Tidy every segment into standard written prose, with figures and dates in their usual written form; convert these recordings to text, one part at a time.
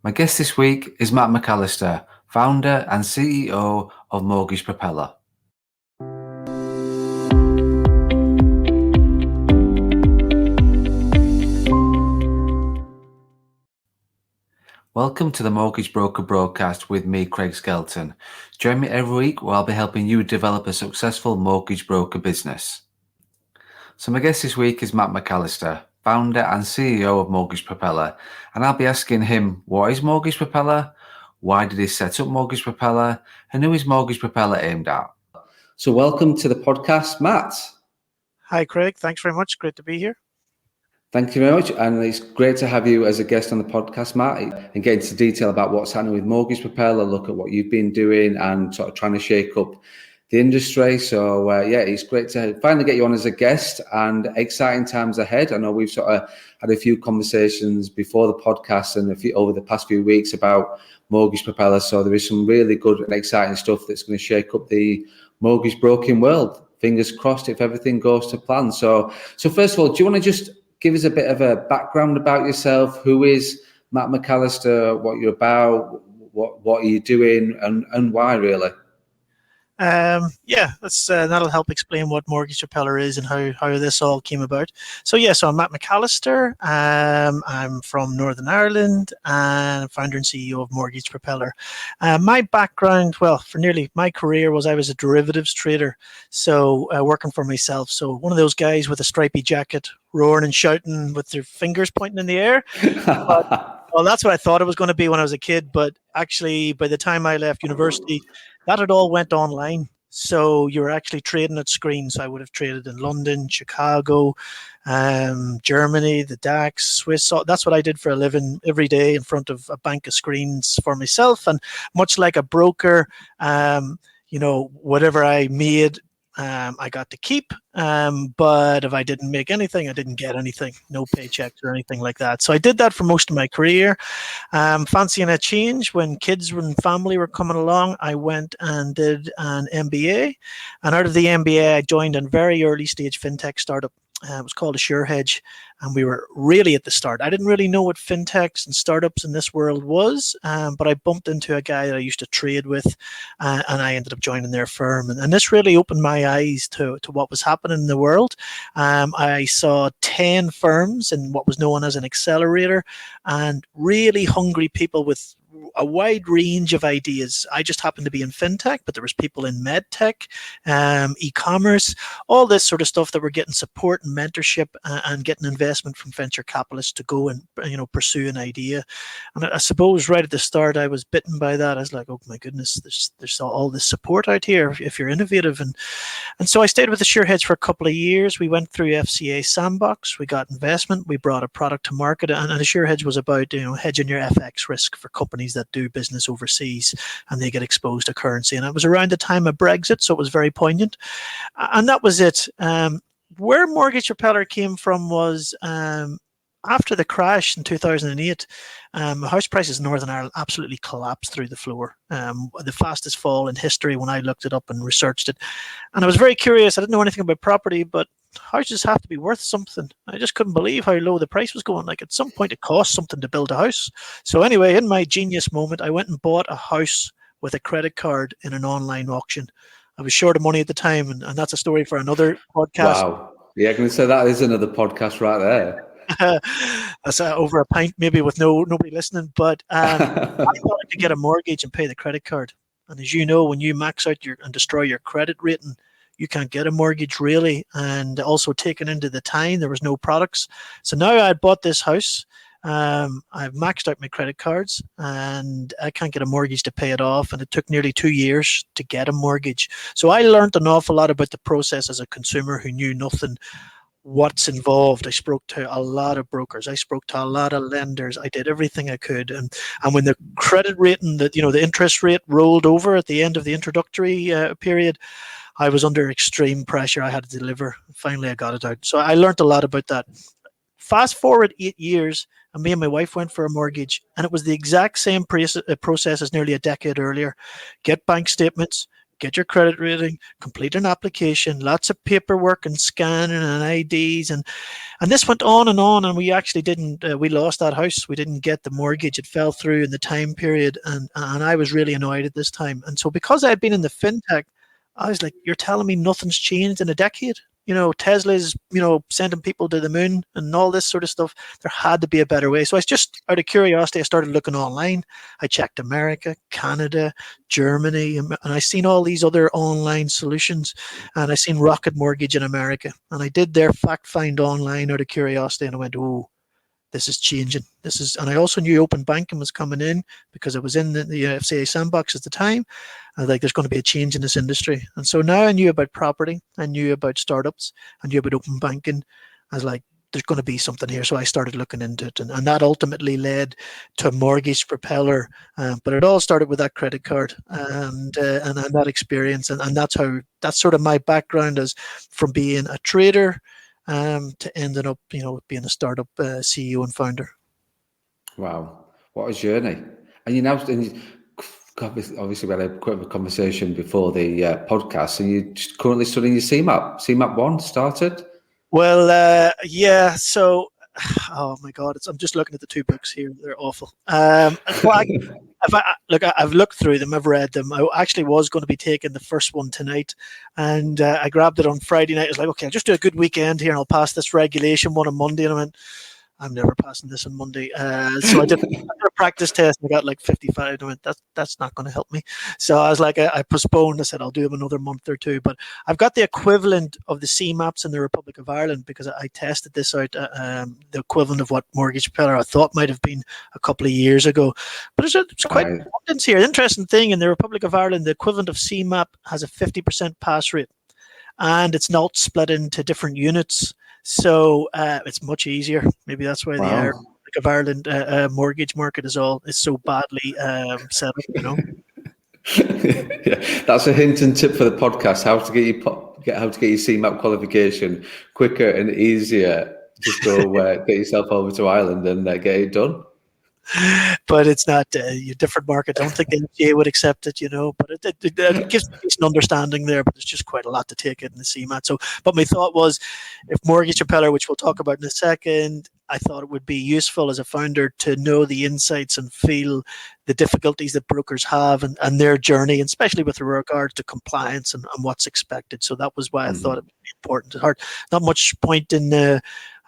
My guest this week is Matt McAllister, founder and CEO of Mortgage Propeller. Welcome to the Mortgage Broker Broadcast with me, Craig Skelton. Join me every week where I'll be helping you develop a successful mortgage broker business. So my guest this week is Matt McAllister, founder and CEO of Mortgage Propeller, and I'll be asking him, what is Mortgage Propeller? Why did he set up Mortgage Propeller? And who is Mortgage Propeller aimed at? So welcome to the podcast, Matt. Hi, Craig. Thanks very much. Great to be here. Thank you very much. And it's great to have you as a guest on the podcast, Matt, and get into detail about what's happening with Mortgage Propeller, look at what you've been doing and sort of trying to shake up the industry. So it's great to finally get you on as a guest, and exciting times ahead. I know we've sort of had a few conversations before the podcast and over the past few weeks about Mortgage Propeller. So there is some really good and exciting stuff that's going to shake up the mortgage broking world. Fingers crossed if everything goes to plan. So first of all, do you want to just give us a bit of a background about yourself? Who is Matt McAllister? What you're about? What are you doing, and why really? That'll help explain what Mortgage Propeller is and how this all came about. So I'm Matt McAllister. I'm from Northern Ireland and founder and CEO of Mortgage Propeller. My background, for nearly my career, was I was a derivatives trader, so working for myself. So one of those guys with a stripy jacket, roaring and shouting with their fingers pointing in the air. Well, that's what I thought it was going to be when I was a kid, but actually by the time I left university, that had all went online. So you were actually trading at screens. So I would have traded in London, Chicago, Germany, the DAX, Swiss. So that's what I did for a living every day in front of a bank of screens for myself. And much like a broker, whatever I made, I got to keep, but if I didn't make anything, I didn't get anything, no paychecks or anything like that. So I did that for most of my career. Fancying a change, when kids and family were coming along, I went and did an MBA. And out of the MBA, I joined a very early stage fintech startup. It was called SureHedge, and we were really at the start. I didn't really know what fintechs and startups in this world was, but I bumped into a guy that I used to trade with, and I ended up joining their firm. And this really opened my eyes to what was happening in the world. I saw 10 firms in what was known as an accelerator, and really hungry people with a wide range of ideas. I just happened to be in fintech, but there was people in med tech, e-commerce, all this sort of stuff that were getting support and mentorship and getting investment from venture capitalists to go and pursue an idea. And I suppose right at the start, I was bitten by that. I was like, oh my goodness, there's all this support out here if you're innovative. And so I stayed with the SureHedge for a couple of years. We went through FCA Sandbox. We got investment. We brought a product to market, and the SureHedge was about hedging your FX risk for companies that do business overseas and they get exposed to currency. And it was around the time of Brexit, so it was very poignant. And that was it. Where Mortgage Propeller came from was after the crash in 2008, house prices in Northern Ireland absolutely collapsed through the floor. The fastest fall in history when I looked it up and researched it. And I was very curious. I didn't know anything about property, but houses have to be worth something. I just couldn't believe how low the price was going. Like at some point it cost something to build a house. So anyway, in my genius moment, I went and bought a house with a credit card in an online auction. I was short of money at the time, and that's a story for another podcast. Wow. Yeah, I can say that is another podcast right there. That's over a pint, maybe with nobody listening. But I thought I could get a mortgage and pay the credit card. And as you know, when you max out and destroy your credit rating, you can't get a mortgage really. And also taken into the time, there was no products. So now I bought this house. I've maxed out my credit cards and I can't get a mortgage to pay it off. And it took nearly 2 years to get a mortgage. So I learned an awful lot about the process as a consumer who knew nothing. What's involved. I spoke to a lot of brokers. I spoke to a lot of lenders. I did everything I could. And when the credit rating, the interest rate rolled over at the end of the introductory period, I was under extreme pressure. I had to deliver. Finally, I got it out. So I learned a lot about that. Fast forward 8 years, and me and my wife went for a mortgage, and it was the exact same process as nearly a decade earlier. Get bank statements, get your credit rating, complete an application, lots of paperwork and scanning and IDs. And this went on, and we actually didn't, we lost that house. We didn't get the mortgage. It fell through in the time period. And I was really annoyed at this time. And so because I had been in the fintech, I was like, you're telling me nothing's changed in a decade? Tesla's, sending people to the moon and all this sort of stuff. There had to be a better way. So I just, out of curiosity, I started looking online. I checked America, Canada, Germany, and I seen all these other online solutions. And I seen Rocket Mortgage in America. And I did their fact find online out of curiosity. And I went, oh, this is changing. And I also knew open banking was coming in because I was in the FCA sandbox at the time. I was like, there's going to be a change in this industry. And so now I knew about property, I knew about startups, I knew about open banking. I was like, there's going to be something here. So I started looking into it. And that ultimately led to Mortgage Propeller. But it all started with that credit card and that experience. And that's sort of my background, as from being a trader to ending up, being a startup CEO and founder. Wow, what a journey! And obviously we had a quick conversation before the podcast. So you're currently studying your CMAP 1 started? Well, yeah. So, oh my God, I'm just looking at the 2 books here. They're awful. I've looked through them. I've read them. I actually was going to be taking the first one tonight, and I grabbed it on Friday night. I was like, okay, I'll just do a good weekend here, and I'll pass this regulation one on Monday. And I went, I'm never passing this on Monday. So I did a practice test and I got like 55. And I went, that's not going to help me. So I was like, I postponed. I said, I'll do them another month or two. But I've got the equivalent of the CMAPs in the Republic of Ireland because I tested this out, the equivalent of what Mortgage Propeller I thought might have been a couple of years ago. But there's quite abundance here. Interesting thing, in the Republic of Ireland, the equivalent of CMAP has a 50% pass rate. And it's not split into different units. So it's much easier. Maybe that's why the Republic of Ireland mortgage market is so badly set up. Yeah, that's a hint and tip for the podcast: how to get your CMAP qualification quicker and easier. Just go get yourself over to Ireland and get it done. But it's not a different market. I don't think the FCA would accept it, but it gives a decent understanding there, but there's just quite a lot to take it in the CMAT. So, but my thought was, if Mortgage Propeller, which we'll talk about in a second, I thought it would be useful as a founder to know the insights and feel the difficulties that brokers have and their journey, and especially with regard to compliance and what's expected. So that was why I thought it would be important. Not much point in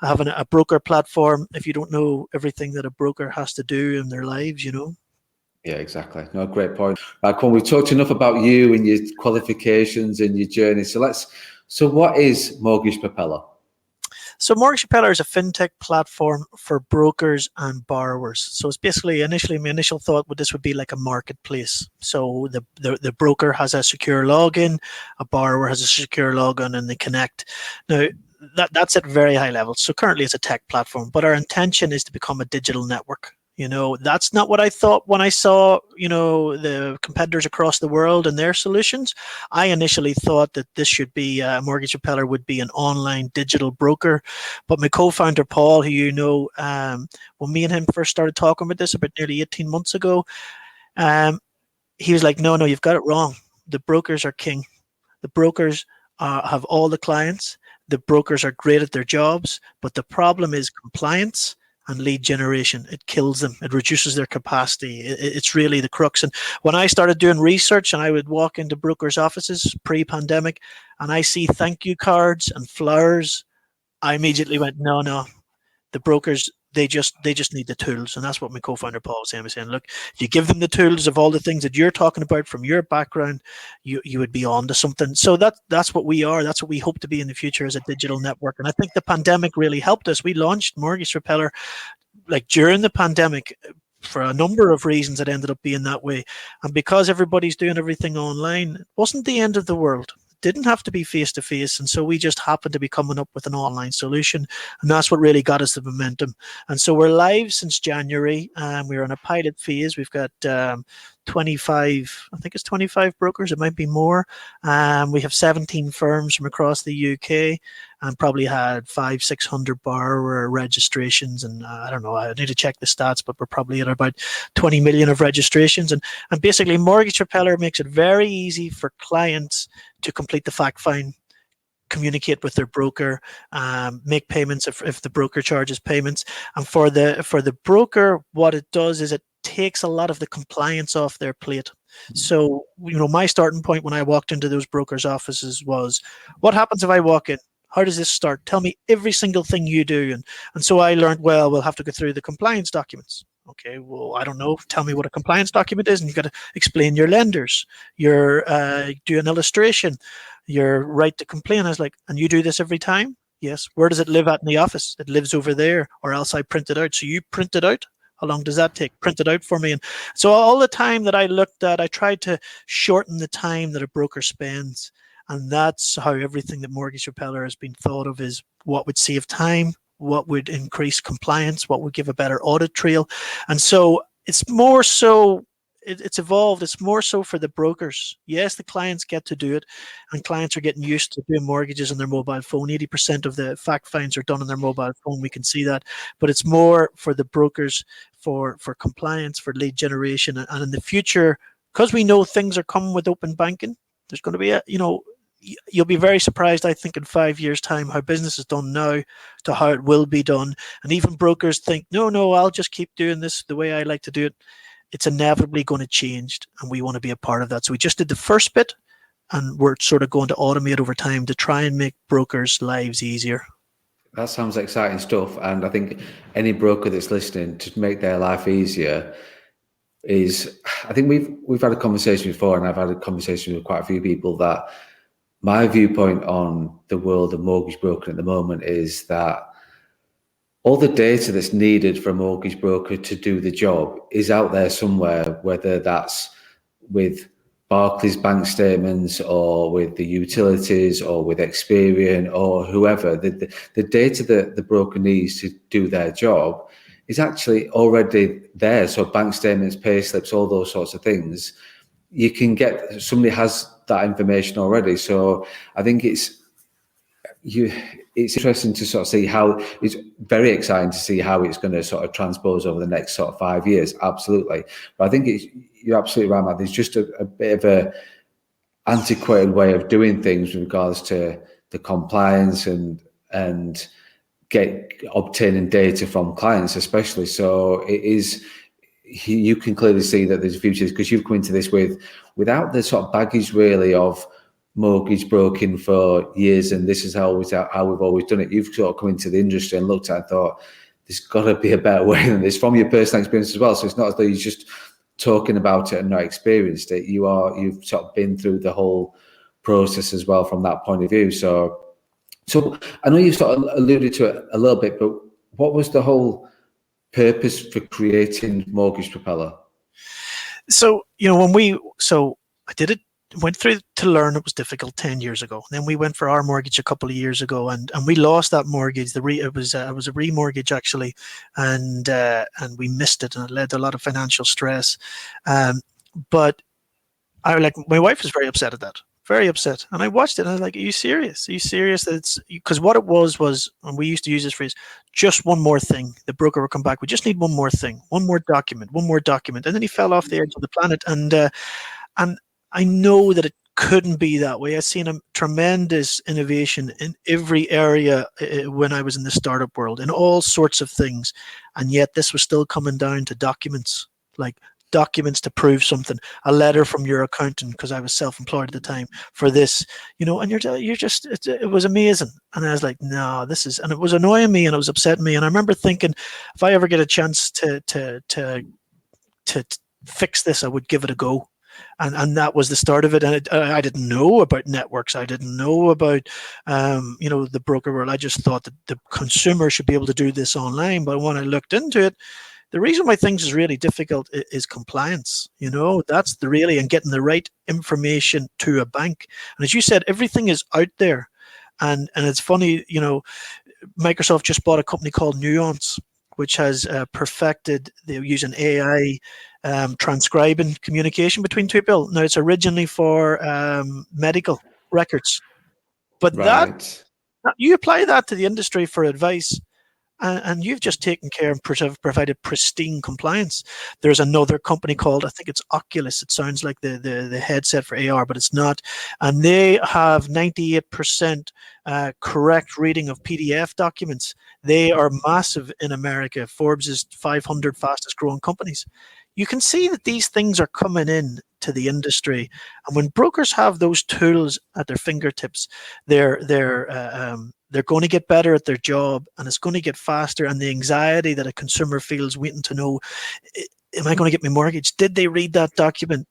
having a broker platform if you don't know everything that a broker has to do in their lives, Yeah, exactly. No, great point. Right, we've talked enough about you and your qualifications and your journey. So what is Mortgage Propeller? So Mortgage Propeller is a fintech platform for brokers and borrowers. So it's basically, my initial thought this would be like a marketplace. So the broker has a secure login, a borrower has a secure login, and they connect. Now, that's at very high levels. So currently it's a tech platform, but our intention is to become a digital network. That's not what I thought when I saw, the competitors across the world and their solutions. I initially thought that this should be, Mortgage Propeller would be an online digital broker. But my co-founder, Paul, who when me and him first started talking about this about nearly 18 months ago, he was like, no, you've got it wrong. The brokers are king. The brokers have all the clients. The brokers are great at their jobs, but the problem is compliance and lead generation. It kills them. It reduces their capacity. It's really the crux. And when I started doing research and I would walk into brokers' offices pre-pandemic and I see thank you cards and flowers, I immediately went, no, the brokers, they just need the tools. And that's what my co-founder Paul was saying. Look, if you give them the tools of all the things that you're talking about from your background, you would be on to something. So that's what we are. That's what we hope to be in the future, as a digital network. And I think the pandemic really helped us. We launched Mortgage Propeller during the pandemic. For a number of reasons, it ended up being that way. And because everybody's doing everything online, it wasn't the end of the world. Didn't have to be face-to-face, and so we just happened to be coming up with an online solution, and that's what really got us the momentum. And so we're live since January, and we're on a pilot phase. We've got 25, I think it's 25 brokers, it might be more. We have 17 firms from across the UK, and probably had 500-600 borrower registrations. And I don't know, I need to check the stats, but we're probably at about 20 million of registrations. And basically, Mortgage Propeller makes it very easy for clients to complete the fact find, communicate with their broker, make payments if the broker charges payments. And for the broker, what it does is it takes a lot of the compliance off their plate. So, my starting point when I walked into those brokers' offices was, what happens if I walk in? How does this start? Tell me every single thing you do. And so I learned, well, we'll have to go through the compliance documents. Okay, well, I don't know. Tell me what a compliance document is, and you've got to explain your lenders. Do an illustration, your right to complain. I was like, and you do this every time? Yes. Where does it live at in the office? It lives over there, or else I print it out. So you print it out? How long does that take? Print it out for me. And so all the time that I looked at, I tried to shorten the time that a broker spends. And that's how everything that Mortgage Propeller has been thought of, is what would save time, what would increase compliance, what would give a better audit trail. And so it's more so, it's evolved. It's more so for the brokers. Yes, the clients get to do it, and clients are getting used to doing mortgages on their mobile phone. 80% of the fact finds are done on their mobile phone. We can see that. But it's more for the brokers, for compliance, for lead generation. And in the future, because we know things are coming with open banking, there's going to be you'll be very surprised, I think, in 5 years' time, how business is done now to how it will be done. And even brokers think, no, I'll just keep doing this the way I like to do it. It's inevitably going to change, and we want to be a part of that. So we just did the first bit, and we're sort of going to automate over time to try and make brokers' lives easier. That sounds exciting stuff. And I think any broker that's listening, to make their life easier, I think we've had a conversation before, and I've had a conversation with quite a few people, that my viewpoint on the world of mortgage broking at the moment is that all the data that's needed for a mortgage broker to do the job is out there somewhere, whether that's with Barclays bank statements, or with the utilities, or with Experian, or whoever. The data that the broker needs to do their job is actually already there. So bank statements, pay slips, all those sorts of things, you can get, somebody has that information already. So I think it's interesting to sort of see how, it's very exciting to see how it's going to sort of transpose over the next sort of 5 years. Absolutely. But I think you're absolutely right, Matt. There's just a bit of a antiquated way of doing things with regards to the compliance and obtaining data from clients, especially. So it is, you can clearly see that there's futures, because you've come into this without the sort of baggage really of mortgage broking for years, and this is how we've always done it. You've sort of come into the industry and looked at it and thought, there's got to be a better way than this, from your personal experience as well. So it's not as though you're just talking about it and not experienced it. You've sort of been through the whole process as well from that point of view. So I know you sort of alluded to it a little bit, but what was the whole purpose for creating Mortgage Propeller? So, I did it, went through to learn. It was difficult 10 years ago. Then we went for our mortgage a couple of years ago, and we lost that mortgage. It was a remortgage actually, and we missed it, and it led to a lot of financial stress. But my wife was very upset at that. Very upset. And I watched it and I was like, are you serious? Are you serious? That it's, because what it was, and we used to use this phrase, just one more thing. The broker would come back, we just need one more thing, one more document. And then he fell off the edge of the planet. And I know that it couldn't be that way. I've seen a tremendous innovation in every area when I was in the startup world, in all sorts of things. And yet this was still coming down to documents, like documents to prove something, a letter from your accountant, because I was self-employed at the time, for this, and it was amazing. And I was like, no, and it was annoying me and it was upsetting me. And I remember thinking, if I ever get a chance to fix this, I would give it a go. And that was the start of it. And I didn't know about networks. I didn't know about, the broker world. I just thought that the consumer should be able to do this online. But when I looked into it, the reason why things is really difficult is compliance. That's and getting the right information to a bank. And as you said, everything is out there. And it's funny, Microsoft just bought a company called Nuance, which has perfected, they're using AI transcribing communication between two people. Now, it's originally for medical records, but that Right. you apply that to the industry for advice, and you've just taken care and provided pristine compliance. There's another company called, I think it's Oculus. It sounds like the headset for AR, but it's not. And they have 98% correct reading of PDF documents. They are massive in America. Forbes is 500 fastest growing companies. You can see that these things are coming in to the industry, and when brokers have those tools at their fingertips, they're going to get better at their job, and it's going to get faster. And the anxiety that a consumer feels waiting to know, am I going to get my mortgage? Did they read that document?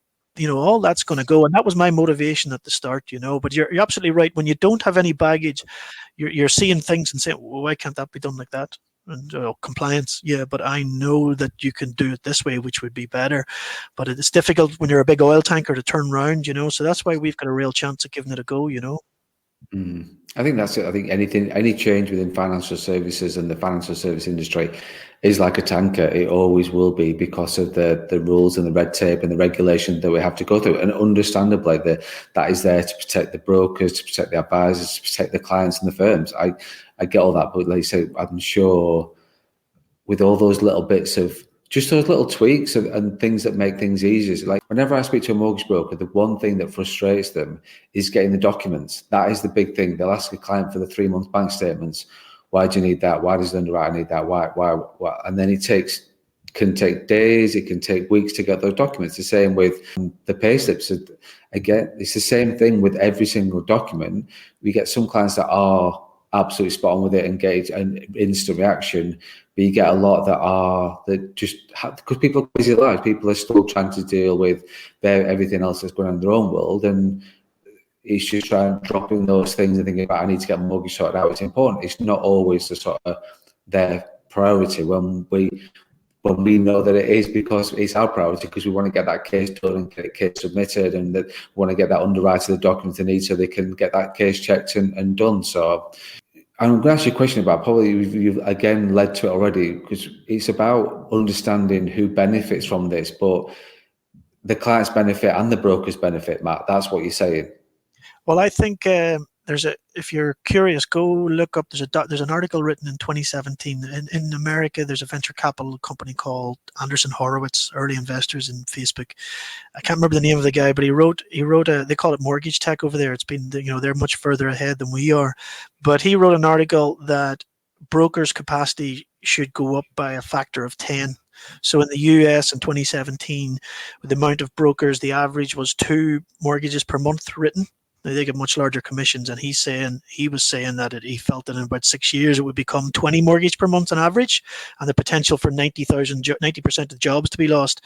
All that's going to go. And that was my motivation at the start, But you're absolutely right. When you don't have any baggage, you're seeing things and saying, well, why can't that be done like that? And compliance, yeah, but I know that you can do it this way, which would be better. But it's difficult when you're a big oil tanker to turn around, So that's why we've got a real chance of giving it a go, I think that's it. I think any change within financial services and the financial service industry is like a tanker. It always will be, because of the rules and the red tape and the regulation that we have to go through. And understandably, that is there to protect the brokers, to protect the advisors, to protect the clients and the firms. I get all that, but like you say, I'm sure with all those little bits of just those little tweaks and things that make things easier. Like whenever I speak to a mortgage broker, the one thing that frustrates them is getting the documents. That is the big thing. They'll ask a client for the 3-month bank statements. Why do you need that? Why does the underwriter need that? Why? And then can take days, it can take weeks to get those documents. The same with the pay slips. Again, it's the same thing with every single document. We get some clients that are absolutely spot on with it and get an instant reaction, but you get a lot that just because people are busy lives, people are still trying to deal with everything else that's going on in their own world, and it's just trying dropping those things and thinking about, I need to get my mortgage sorted out. It's important. It's not always the sort of their priority when we know that it is, because it's our priority, because we want to get that case done and get the case submitted, and that we want to get that underwriter the documents they need so they can get that case checked and done. So I'm going to ask you a question about, probably you've again led to it already, because it's about understanding who benefits from this, but the clients benefit and the brokers benefit, Matt. That's what you're saying. Well, I think if you're curious, go look up. There's an article written in 2017 in America. There's a venture capital company called Anderson Horowitz, early investors in Facebook. I can't remember the name of the guy, but he wrote they call it mortgage tech over there. It's been, they're much further ahead than we are, but he wrote an article that brokers' capacity should go up by a factor of 10. So in the US in 2017, with the amount of brokers, the average was 2 mortgages per month written. Now, they get much larger commissions, and he was saying that he felt that in about 6 years it would become 20 mortgage per month on average, and the potential for 90% of jobs to be lost.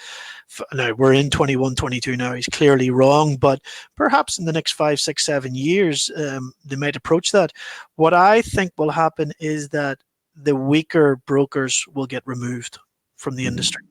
Now we're in 21, 22 now. He's clearly wrong, but perhaps in the next 5, 6, 7 years they might approach that. What I think will happen is that the weaker brokers will get removed from the industry,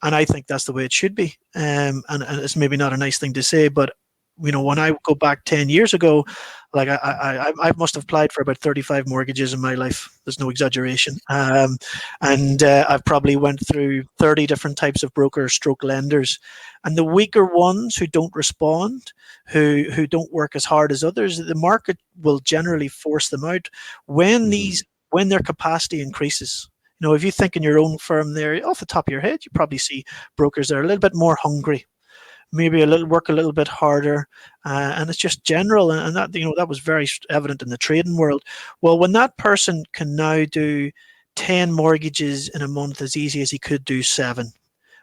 and I think that's the way it should be. And it's maybe not a nice thing to say, but when I go back 10 years ago, like I must have applied for about 35 mortgages in my life. There's no exaggeration. And I've probably went through 30 different types of broker stroke lenders. And the weaker ones who don't respond, who don't work as hard as others, the market will generally force them out when their capacity increases. If you think in your own firm there, off the top of your head, you probably see brokers that are a little bit more hungry, maybe work a little bit harder, and it's just general, and that that was very evident in the trading world. Well, when that person can now do 10 mortgages in a month as easy as he could do 7,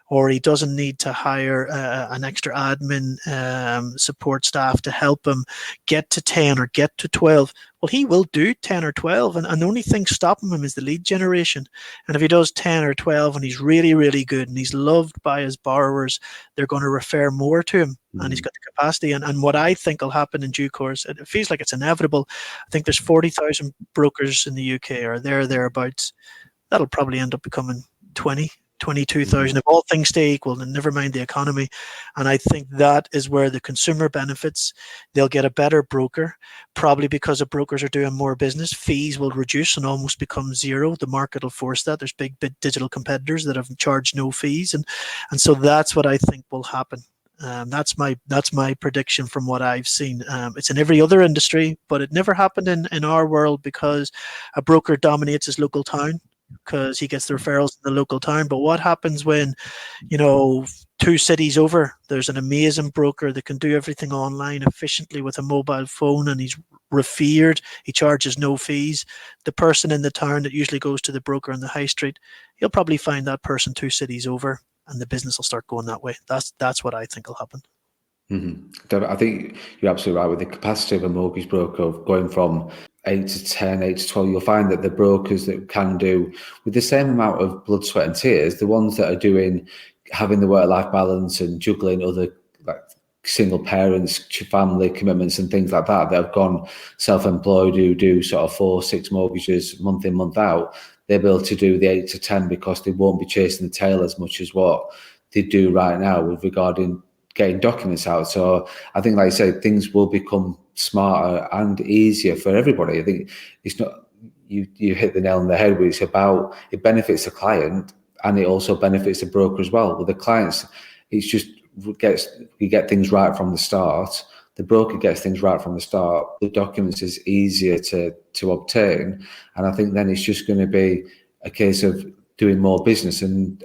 or he doesn't need to hire an extra admin support staff to help him get to 10 or get to 12. Well, he will do 10 or 12, and the only thing stopping him is the lead generation. And if he does 10 or 12 and he's really, really good and he's loved by his borrowers, they're going to refer more to him, and he's got the capacity. And what I think will happen in due course, it feels like it's inevitable. I think there's 40,000 brokers in the UK, or thereabouts. That'll probably end up becoming 20. 22,000 if all things stay equal, and never mind the economy. And I think that is where the consumer benefits. They'll get a better broker, probably because the brokers are doing more business. Fees will reduce and almost become zero. The market will force that. There's big digital competitors that have charged no fees, and so that's what I think will happen. That's my prediction from what I've seen. It's in every other industry, but it never happened in our world, because a broker dominates his local town, because he gets the referrals in the local town. But what happens when, 2 cities over, there's an amazing broker that can do everything online efficiently with a mobile phone, and he's revered, he charges no fees. The person in the town that usually goes to the broker on the high street, he'll probably find that person 2 cities over, and the business will start going that way. That's what I think will happen. I think you're absolutely right with the capacity of a mortgage broker of going from 8 to 10, 8 to 12. You'll find that the brokers that can do with the same amount of blood, sweat and tears, the ones that are having the work-life balance and juggling other like single parents, family commitments and things like that have gone self-employed, who do sort of 4, 6 mortgages month in, month out, they'll be able to do the 8 to 10 because they won't be chasing the tail as much as what they do right now with regarding getting documents out. So I think, like I say, things will become smarter and easier for everybody. I think it's not, you hit the nail on the head with, it's about, it benefits the client and it also benefits the broker as well. With the clients, it's just you get things right from the start. The broker gets things right from the start. The documents is easier to obtain. And I think then it's just going to be a case of doing more business. And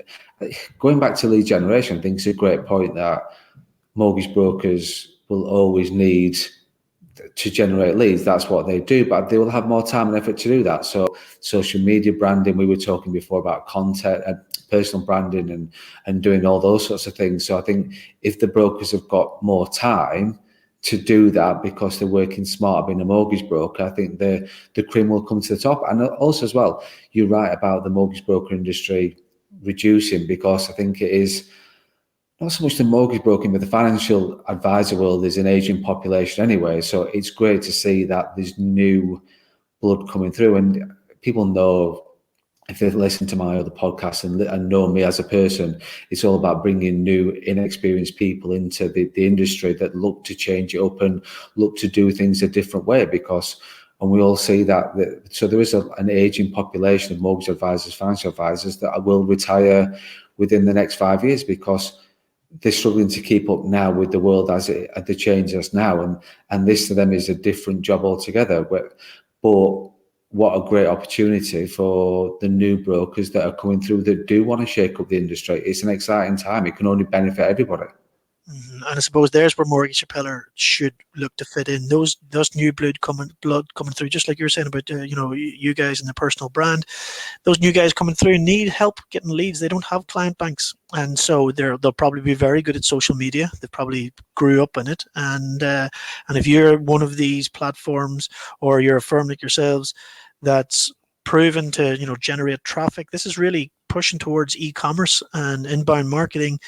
going back to lead generation, I think it's a great point that mortgage brokers will always need to generate leads. That's what they do, but they will have more time and effort to do that. So social media branding, we were talking before about content and personal branding and doing all those sorts of things. So I think if the brokers have got more time to do that because they're working smarter being a mortgage broker, I think the cream will come to the top. And also as well, you're right about the mortgage broker industry reducing, because I think it is not so much the mortgage broking, but the financial advisor world is an aging population anyway. So it's great to see that there's new blood coming through. And people know, if they've listened to my other podcasts and know me as a person, it's all about bringing new, inexperienced people into the industry that look to change it up and look to do things a different way. And we all see that. So there is an aging population of mortgage advisors, financial advisors that will retire within the next 5 years because they're struggling to keep up now with the world as the changes now, and this to them is a different job altogether. But what a great opportunity for the new brokers that are coming through that do want to shake up the industry. It's an exciting time. It can only benefit everybody. And I suppose there's where Mortgage Propeller should look to fit in. Those new blood coming through, just like you were saying about you guys and the personal brand. Those new guys coming through need help getting leads. They don't have client banks, and so they'll probably be very good at social media. They probably grew up in it, and if you're one of these platforms or you're a firm like yourselves that's proven to generate traffic, this is really pushing towards e-commerce and inbound marketing,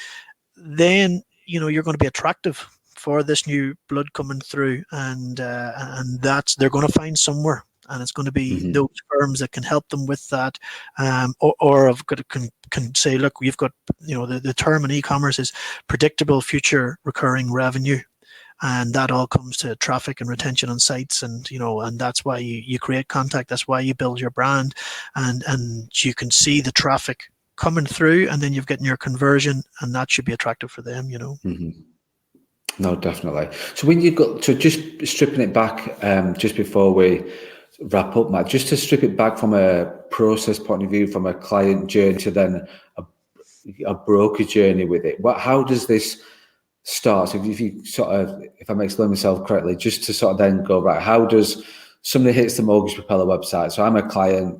then you're going to be attractive for this new blood coming through, and that's, they're going to find somewhere, and it's going to be those firms that can help them with that, or have got can say, look, we've got the term in e-commerce is predictable future recurring revenue, and that all comes to traffic and retention on sites, and and that's why you create contact, that's why you build your brand, and you can see the traffic coming through, and then you've gotten your conversion, and that should be attractive for them. No, definitely. So when you got to just stripping it back, just before we wrap up, Matt, just to strip it back from a process point of view, from a client journey to then a broker journey with it, how does this start? So if I'm explaining myself correctly, just to sort of then go, right, how does somebody hits the Mortgage Propeller website? So I'm a client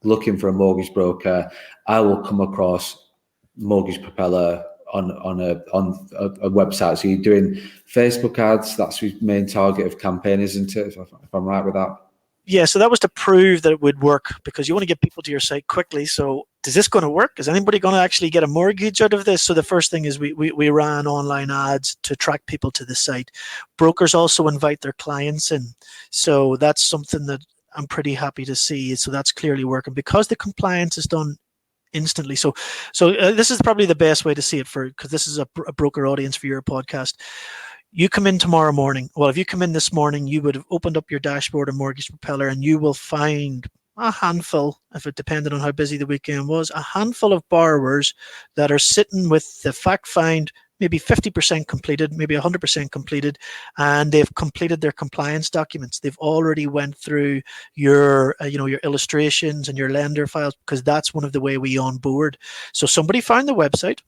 looking for a mortgage broker. I will come across Mortgage Propeller on a website. So you're doing Facebook ads. That's your main target of campaign, isn't it? If I'm right with that. Yeah, so that was to prove that it would work, because you want to get people to your site quickly. So is this going to work? Is anybody going to actually get a mortgage out of this? So the first thing is we ran online ads to attract people to the site. Brokers also invite their clients in. So that's something that I'm pretty happy to see. So that's clearly working, because the compliance is done instantly. So this is probably the best way to see it, because this is a broker audience for your podcast. You come in tomorrow morning. Well, if you come in this morning, you would have opened up your dashboard of Mortgage Propeller, and you will find a handful, if it depended on how busy the weekend was, a handful of borrowers that are sitting with the fact find maybe 50% completed, maybe 100% completed, and they've completed their compliance documents. They've already went through your, your illustrations and your lender files, because that's one of the way we onboard. So somebody found the website,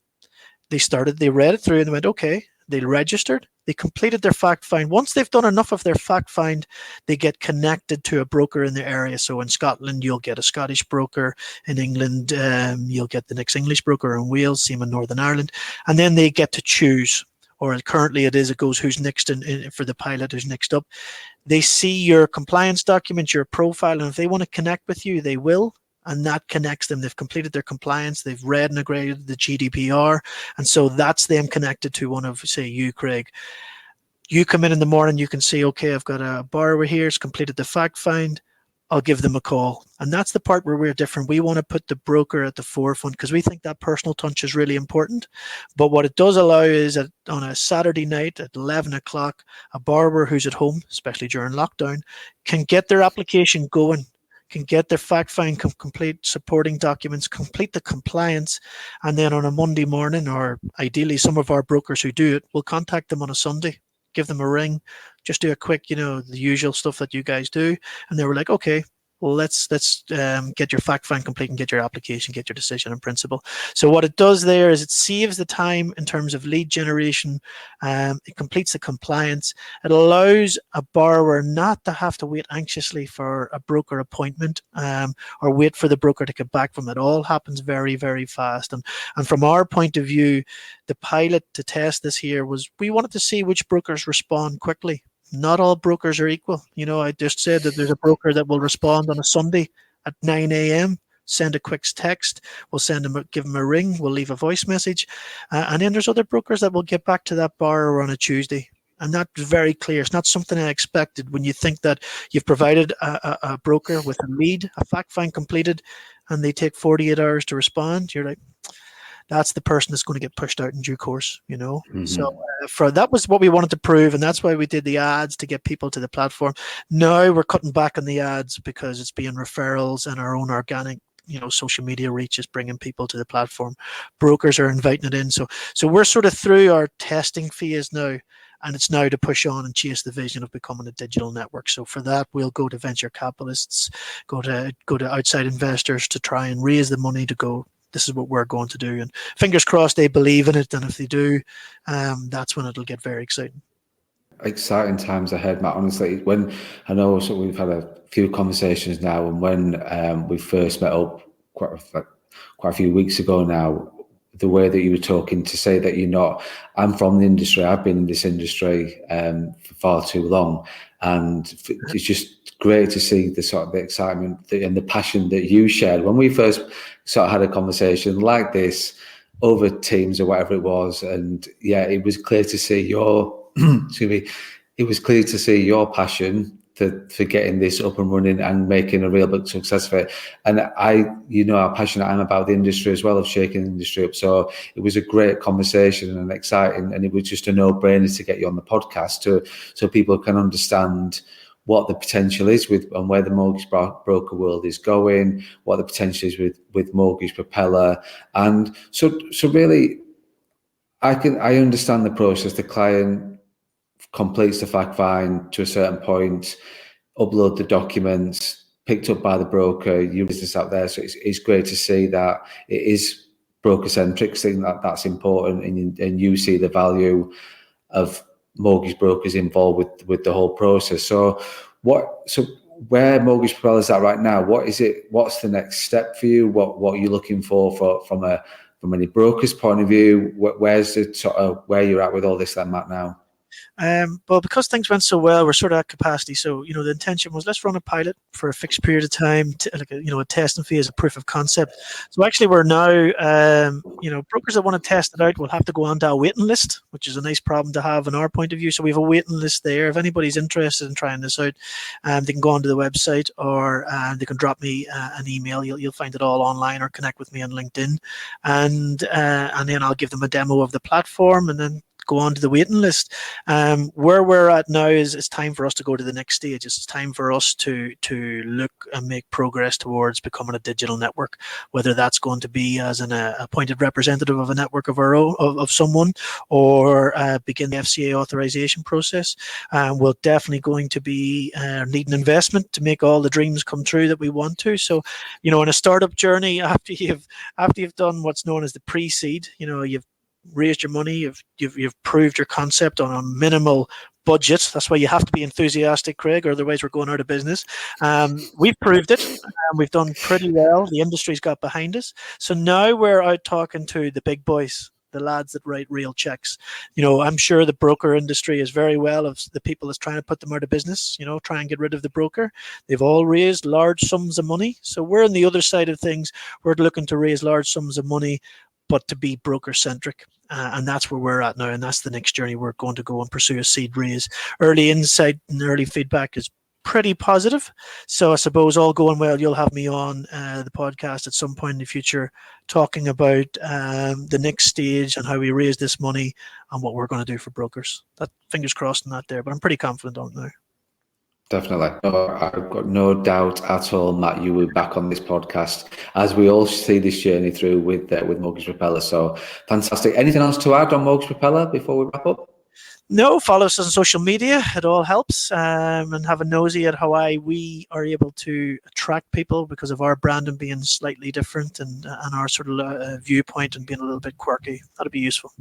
they read it through and they went, okay, they registered, they completed their fact find. Once they've done enough of their fact find, they get connected to a broker in the area. So in Scotland, you'll get a Scottish broker. In England, you'll get the next English broker. In Wales, same in Northern Ireland. And then they get to choose, or currently it goes who's next for the pilot, who's next up. They see your compliance documents, your profile, and if they want to connect with you, they will. And that connects them. They've completed their compliance. They've read and agreed the GDPR. And so that's them connected to one of, say, you, Craig. You come in the morning, you can see, okay, I've got a borrower here. It's completed the fact find. I'll give them a call. And that's the part where we're different. We want to put the broker at the forefront, because we think that personal touch is really important. But what it does allow is that on a Saturday night at 11 o'clock, a borrower who's at home, especially during lockdown, can get their application going, can get their fact find, complete supporting documents, complete the compliance, and then on a Monday morning, or ideally some of our brokers who do it, will contact them on a Sunday, give them a ring, just do a quick, the usual stuff that you guys do, and they were like, okay, well, let's get your fact find complete and get your application, get your decision in principle. So what it does there is it saves the time in terms of lead generation. It completes the compliance. It allows a borrower not to have to wait anxiously for a broker appointment, or wait for the broker to get back from it. It all happens very, very fast. And from our point of view, the pilot to test this here was, we wanted to see which brokers respond quickly. Not all brokers are equal. I just said that there's a broker that will respond on a Sunday at 9 a.m., send a quick text, we'll give them a ring, we'll leave a voice message. And then there's other brokers that will get back to that borrower on a Tuesday. And that's very clear. It's not something I expected. When you think that you've provided a broker with a lead, a fact find completed, and they take 48 hours to respond, you're like, that's the person that's going to get pushed out in due course, Mm-hmm. So that was what we wanted to prove, and that's why we did the ads, to get people to the platform. Now we're cutting back on the ads because it's being referrals and our own organic, social media reach is bringing people to the platform. Brokers are inviting it in. So we're sort of through our testing phase now, and it's now to push on and chase the vision of becoming a digital network. So for that, we'll go to venture capitalists, go to outside investors to try and raise the money to go, this is what we're going to do. And fingers crossed they believe in it. And if they do, that's when it'll get very exciting. Exciting times ahead, Matt. Honestly, when I know, so we've had a few conversations now, and when we first met up quite a few weeks ago now, the way that you were talking, to say that I'm from the industry, I've been in this industry for far too long, and it's just great to see the sort of the excitement and the passion that you shared when we first sort of had a conversation like this over Teams or whatever it was. And yeah, it was clear to see your it was clear to see your passion for getting this up and running and making a real big success of it. And how passionate I am about the industry as well, of shaking the industry up. So it was a great conversation and exciting, and it was just a no-brainer to get you on the podcast so people can understand what the potential is and where the mortgage broker world is going, what the potential is with Mortgage Propeller. And so really, I understand the process. The client completes the fact find to a certain point, upload the documents, picked up by the broker, your business out there. So it's great to see that it is broker centric, seeing that's important, and you see the value of mortgage brokers involved with the whole process. So where Mortgage Propeller is at right now, what's the next step for you? What are you looking for from any broker's point of view? Where's the sort of where you're at with all this then, Matt, now? But because things went so well, we're sort of at capacity. So, the intention was, let's run a pilot for a fixed period of time, a testing phase, a proof of concept. So actually we're now, brokers that want to test it out will have to go onto a waiting list, which is a nice problem to have in our point of view. So we have a waiting list there. If anybody's interested in trying this out, they can go onto the website, or they can drop me an email. You'll find it all online, or connect with me on LinkedIn, and then I'll give them a demo of the platform, and then go on to the waiting list. Where we're at now is it's time for us to go to the next stage. It's time for us to look and make progress towards becoming a digital network, whether that's going to be as an appointed representative of a network of our own, of someone, or begin the FCA authorization process. We're definitely going to be needing investment to make all the dreams come true that we want to. So, in a startup journey, after you've done what's known as the pre-seed, you've raised your money, you've proved your concept on a minimal budget. That's why you have to be enthusiastic, Craig, or otherwise we're going out of business. We've proved it, and we've done pretty well. The industry's got behind us. So now we're out talking to the big boys, the lads that write real checks. I'm sure the broker industry is very well of the people that's trying to put them out of business, try and get rid of the broker. They've all raised large sums of money. So we're on the other side of things. We're looking to raise large sums of money, but to be broker centric. And that's where we're at now. And that's the next journey we're going to go and pursue, a seed raise. Early insight and early feedback is pretty positive. So I suppose, all going well, you'll have me on the podcast at some point in the future talking about the next stage and how we raise this money and what we're going to do for brokers. That, fingers crossed on that there, but I'm pretty confident on it now. Definitely. No, I've got no doubt at all, Matt, you will be back on this podcast as we all see this journey through with Mortgage Propeller. So fantastic. Anything else to add on Mortgage Propeller before we wrap up? No, follow us on social media. It all helps. And have a nosy at how we are able to attract people because of our branding being slightly different, and our sort of viewpoint and being a little bit quirky. That'd be useful.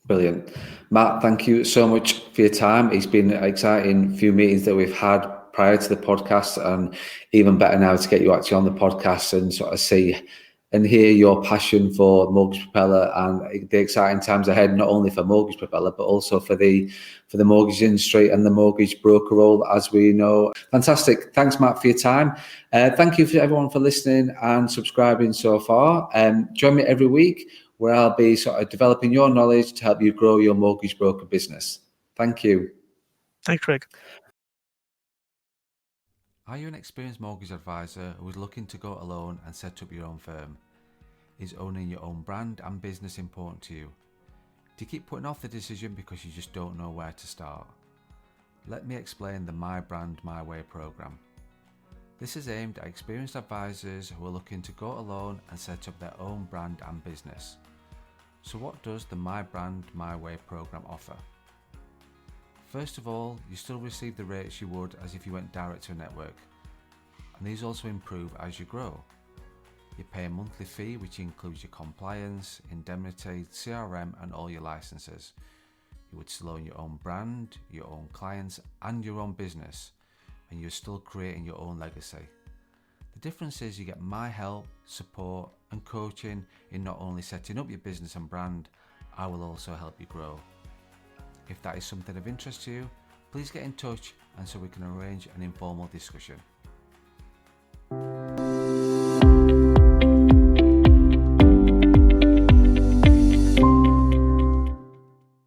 Brilliant. Matt, thank you so much for your time. It's been an exciting few meetings that we've had prior to the podcast, and even better now to get you actually on the podcast and sort of see and hear your passion for Mortgage Propeller and the exciting times ahead, not only for Mortgage Propeller, but also for the mortgage industry and the mortgage broker role, as we know. Fantastic. Thanks, Matt, for your time. Thank you for everyone for listening and subscribing so far. Join me every week, where I'll be sort of developing your knowledge to help you grow your mortgage broker business. Thank you. Thanks, Craig. Are you an experienced mortgage advisor who is looking to go alone and set up your own firm? Is owning your own brand and business important to you? Do you keep putting off the decision because you just don't know where to start? Let me explain the My Brand, My Way program. This is aimed at experienced advisors who are looking to go alone and set up their own brand and business. So what does the My Brand, My Way program offer? First of all, you still receive the rates you would as if you went direct to a network, and these also improve as you grow. You pay a monthly fee which includes your compliance, indemnity, CRM and all your licenses. You would still own your own brand, your own clients and your own business, and you're still creating your own legacy. The difference is you get my help, support and coaching in not only setting up your business and brand, I will also help you grow. If that is something of interest to you, please get in touch and so we can arrange an informal discussion.